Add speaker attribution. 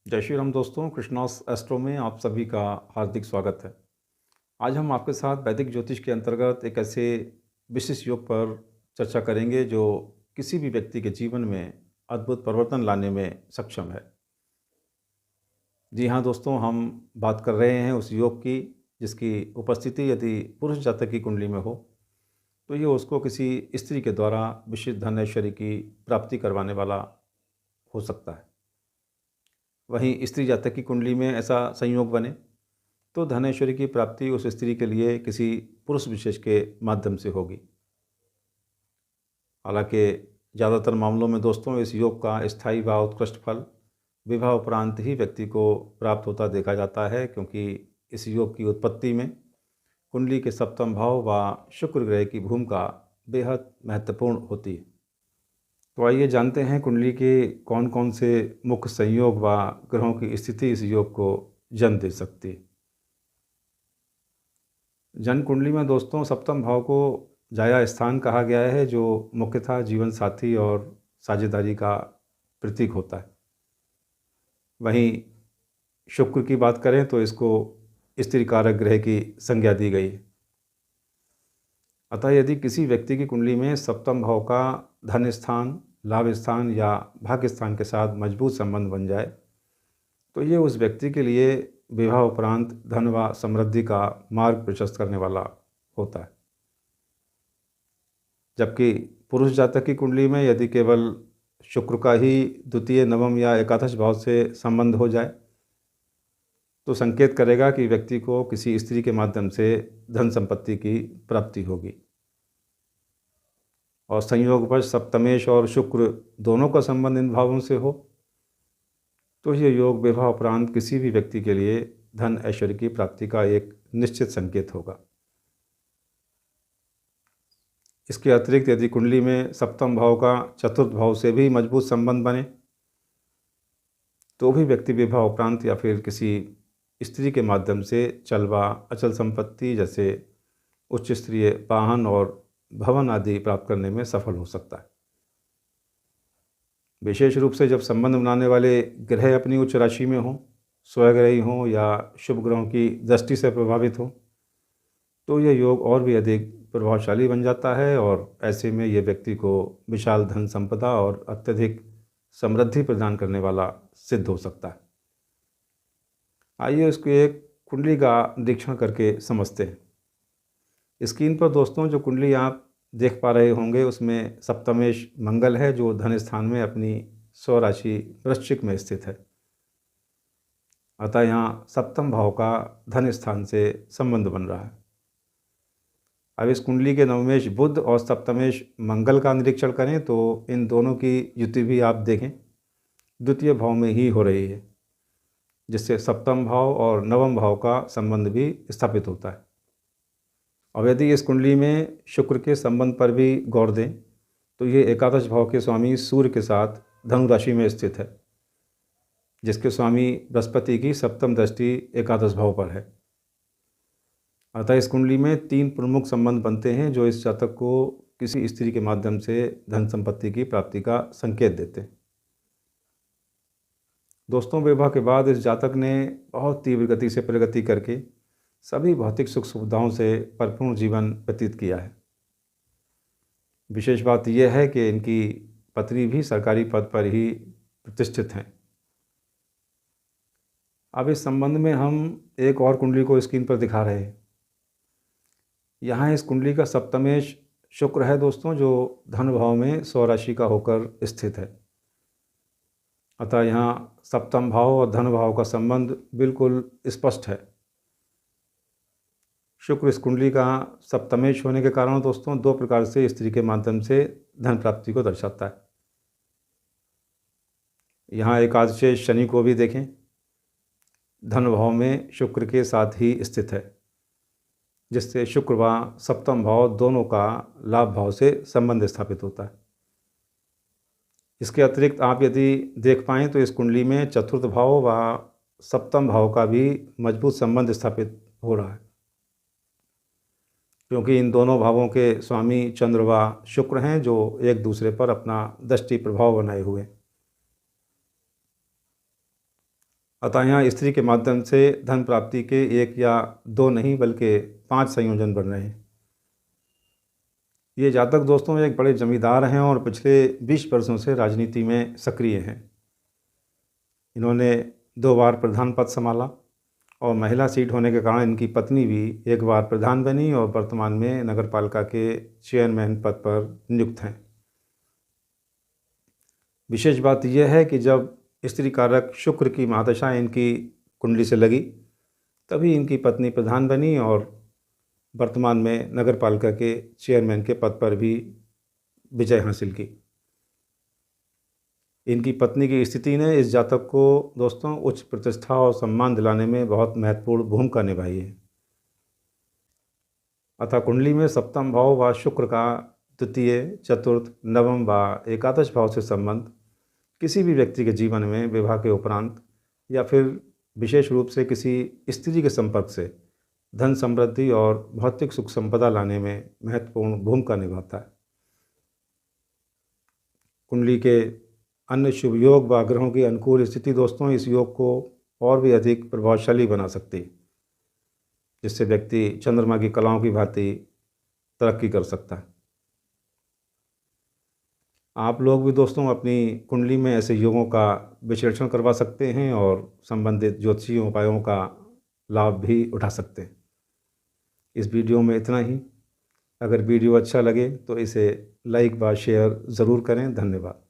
Speaker 1: जय श्री राम दोस्तों, कृष्णास एस्ट्रो में आप सभी का हार्दिक स्वागत है। आज हम आपके साथ वैदिक ज्योतिष के अंतर्गत एक ऐसे विशिष्ट योग पर चर्चा करेंगे जो किसी भी व्यक्ति के जीवन में अद्भुत परिवर्तन लाने में सक्षम है। जी हाँ दोस्तों, हम बात कर रहे हैं उस योग की जिसकी उपस्थिति यदि पुरुष जातक की कुंडली में हो तो ये उसको किसी स्त्री के द्वारा विशिष्ट धन ऐश्वर्य की प्राप्ति करवाने वाला हो सकता है। वहीं स्त्री जातक की कुंडली में ऐसा संयोग बने तो धन ऐश्वर्य की प्राप्ति उस स्त्री के लिए किसी पुरुष विशेष के माध्यम से होगी। हालांकि ज़्यादातर मामलों में दोस्तों इस योग का स्थायी व उत्कृष्ट फल विवाह उपरांत ही व्यक्ति को प्राप्त होता देखा जाता है, क्योंकि इस योग की उत्पत्ति में कुंडली के सप्तम भाव व शुक्र ग्रह की भूमिका बेहद महत्वपूर्ण होती है। तो आइए जानते हैं कुंडली के कौन कौन से मुख्य संयोग व ग्रहों की स्थिति इस योग को जन्म दे सकती है। जन्म कुंडली में दोस्तों सप्तम भाव को जाया स्थान कहा गया है, जो मुख्यतः जीवन साथी और साझेदारी का प्रतीक होता है। वहीं शुक्र की बात करें तो इसको स्त्री कारक ग्रह की संज्ञा दी गई है। अतः यदि किसी व्यक्ति की कुंडली में सप्तम भाव का धन स्थान, लाभ स्थान या भाग्य स्थान के साथ मजबूत संबंध बन जाए तो ये उस व्यक्ति के लिए विवाह उपरांत धन व समृद्धि का मार्ग प्रशस्त करने वाला होता है। जबकि पुरुष जातक की कुंडली में यदि केवल शुक्र का ही द्वितीय, नवम या एकादश भाव से संबंध हो जाए तो संकेत करेगा कि व्यक्ति को किसी स्त्री के माध्यम से धन संपत्ति की प्राप्ति होगी। और संयोगवश सप्तमेश और शुक्र दोनों का संबंध इन भावों से हो तो ये योग विवाह उपरांत किसी भी व्यक्ति के लिए धन ऐश्वर्य की प्राप्ति का एक निश्चित संकेत होगा। इसके अतिरिक्त यदि कुंडली में सप्तम भाव का चतुर्थ भाव से भी मजबूत संबंध बने तो भी व्यक्ति विवाह उपरांत या फिर किसी स्त्री के माध्यम से चल व अचल संपत्ति जैसे उच्च स्तरीय वाहन और भवन आदि प्राप्त करने में सफल हो सकता है। विशेष रूप से जब संबंध बनाने वाले ग्रह अपनी उच्च राशि में हों, स्वग्रही हों या शुभ ग्रहों की दृष्टि से प्रभावित हो तो यह योग और भी अधिक प्रभावशाली बन जाता है और ऐसे में यह व्यक्ति को विशाल धन संपदा और अत्यधिक समृद्धि प्रदान करने वाला सिद्ध हो सकता है। आइए इसको एक कुंडली का निरीक्षण करके समझते हैं। स्क्रीन पर दोस्तों जो कुंडली आप देख पा रहे होंगे उसमें सप्तमेश मंगल है, जो धन स्थान में अपनी स्वराशि वृश्चिक में स्थित है। अतः यहाँ सप्तम भाव का धन स्थान से संबंध बन रहा है। अब इस कुंडली के नवमेश बुध और सप्तमेश मंगल का निरीक्षण करें तो इन दोनों की युति भी आप देखें द्वितीय भाव में ही हो रही है, जिससे सप्तम भाव और नवम भाव का संबंध भी स्थापित होता है। अब यदि इस कुंडली में शुक्र के संबंध पर भी गौर दें तो ये एकादश भाव के स्वामी सूर्य के साथ धनु राशि में स्थित है, जिसके स्वामी बृहस्पति की सप्तम दृष्टि एकादश भाव पर है। अतः इस कुंडली में तीन प्रमुख संबंध बनते हैं जो इस जातक को किसी स्त्री के माध्यम से धन संपत्ति की प्राप्ति का संकेत देते हैं। दोस्तों, विवाह के बाद इस जातक ने बहुत तीव्र गति से प्रगति करके सभी भौतिक सुख सुविधाओं से परिपूर्ण जीवन व्यतीत किया है। विशेष बात यह है कि इनकी पत्नी भी सरकारी पद पर ही प्रतिष्ठित हैं। अब इस संबंध में हम एक और कुंडली को स्क्रीन पर दिखा रहे हैं। यहाँ इस कुंडली का सप्तमेश शुक्र है दोस्तों, जो धन भाव में स्वराशि का होकर स्थित है। अतः यहाँ सप्तम भाव और धन भाव का संबंध बिल्कुल स्पष्ट है। शुक्र इस कुंडली का सप्तमेश होने के कारण दोस्तों दो प्रकार से स्त्री के माध्यम से धन प्राप्ति को दर्शाता है। यहाँ एकादशेश शनि को भी देखें, धन भाव में शुक्र के साथ ही स्थित है, जिससे शुक्र व सप्तम भाव दोनों का लाभ भाव से संबंध स्थापित होता है। इसके अतिरिक्त आप यदि देख पाएँ तो इस कुंडली में चतुर्थ भाव व सप्तम भाव का भी मजबूत संबंध स्थापित हो रहा है, क्योंकि इन दोनों भावों के स्वामी चंद्र व शुक्र हैं, जो एक दूसरे पर अपना दृष्टि प्रभाव बनाए हुए। अतः यहाँ स्त्री के माध्यम से धन प्राप्ति के 1 या 2 नहीं बल्कि 5 संयोजन बन रहे हैं। ये जातक दोस्तों एक बड़े जमींदार हैं और पिछले 20 वर्षों से राजनीति में सक्रिय हैं। इन्होंने 2 बार प्रधान पद संभाला और महिला सीट होने के कारण इनकी पत्नी भी 1 बार प्रधान बनी और वर्तमान में नगर पालिका के चेयरमैन पद पर नियुक्त हैं। विशेष बात यह है कि जब स्त्री कारक शुक्र की महादशा इनकी कुंडली से लगी तभी इनकी पत्नी प्रधान बनी और वर्तमान में नगर पालिका के चेयरमैन के पद पर भी विजय हासिल की। इनकी पत्नी की स्थिति ने इस जातक को दोस्तों उच्च प्रतिष्ठा और सम्मान दिलाने में बहुत महत्वपूर्ण भूमिका निभाई है। अतः कुंडली में सप्तम भाव व शुक्र का द्वितीय, चतुर्थ, नवम व एकादश भाव से संबंध किसी भी व्यक्ति के जीवन में विवाह के उपरांत या फिर विशेष रूप से किसी स्त्री के संपर्क से धन समृद्धि और भौतिक सुख संपदा लाने में महत्वपूर्ण भूमिका निभाता है। कुंडली के अन्य शुभ योग व ग्रहों की अनुकूल स्थिति दोस्तों इस योग को और भी अधिक प्रभावशाली बना सकती, जिससे व्यक्ति चंद्रमा की कलाओं की भांति तरक्की कर सकता है। आप लोग भी दोस्तों अपनी कुंडली में ऐसे योगों का विश्लेषण करवा सकते हैं और संबंधित ज्योतिषीय उपायों का लाभ भी उठा सकते हैं। इस वीडियो में इतना ही। अगर वीडियो अच्छा लगे तो इसे लाइक व शेयर ज़रूर करें। धन्यवाद।